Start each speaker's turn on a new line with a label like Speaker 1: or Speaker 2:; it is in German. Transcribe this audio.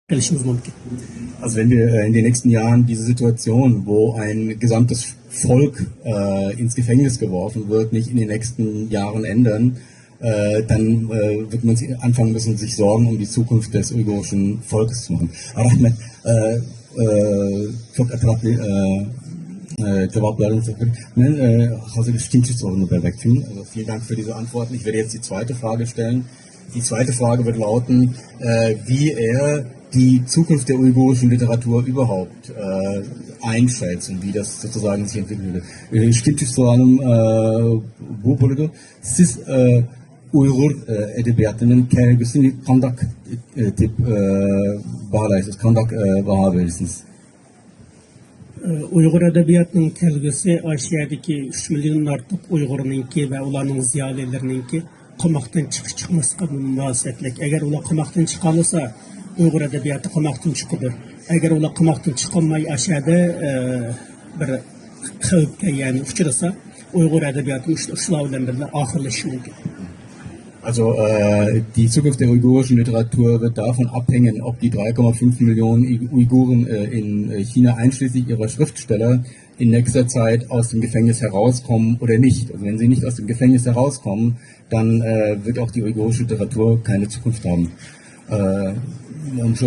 Speaker 1: Also wenn wir in den nächsten Jahren diese Situation, wo ein gesamtes Volk ins Gefängnis geworfen wird, nicht in den nächsten Jahren ändern, dann wird man anfangen müssen, sich Sorgen um die Zukunft des uigurischen Volkes zu machen. Rahmet, çok etraflı cevapların hazır ikinci sorunu belirttim. Also vielen Dank für diese Antworten. Ich werde jetzt die zweite Frage stellen. Die zweite Frage wird lauten, wie er die Zukunft der uigurischen Literatur überhaupt einschätzt und wie das sozusagen sich entwickelt wird. İkinci sorum bu bölümde siz Uygur edebiyatının kelgüsünü kandak tip bağlaysınız, kandak baha verirsiniz?
Speaker 2: Uyghur edebiyatının kelgüsü Aşiyadaki 3 milyondan artıq Uyghur'unki ve ularning ziyolilarininki qamoqdan chiqmasga munosabatlik. Agar ular qamoqdan chiqa olsa, Uyghur edebiyoti qamoqdan chiqadi. Agar ular qamoqdan chiqolmay Aşiyada bir xavfga yani uchrasa, Uyghur edebiyoti shular bilan birga oxirlashishi mumkin.
Speaker 1: Also die Zukunft der uigurischen Literatur wird davon abhängen, ob die 3,5 Millionen Uiguren in China einschließlich ihrer Schriftsteller in nächster Zeit aus dem Gefängnis herauskommen oder nicht. Also wenn sie nicht aus dem Gefängnis herauskommen, dann wird auch die uigurische Literatur keine Zukunft haben.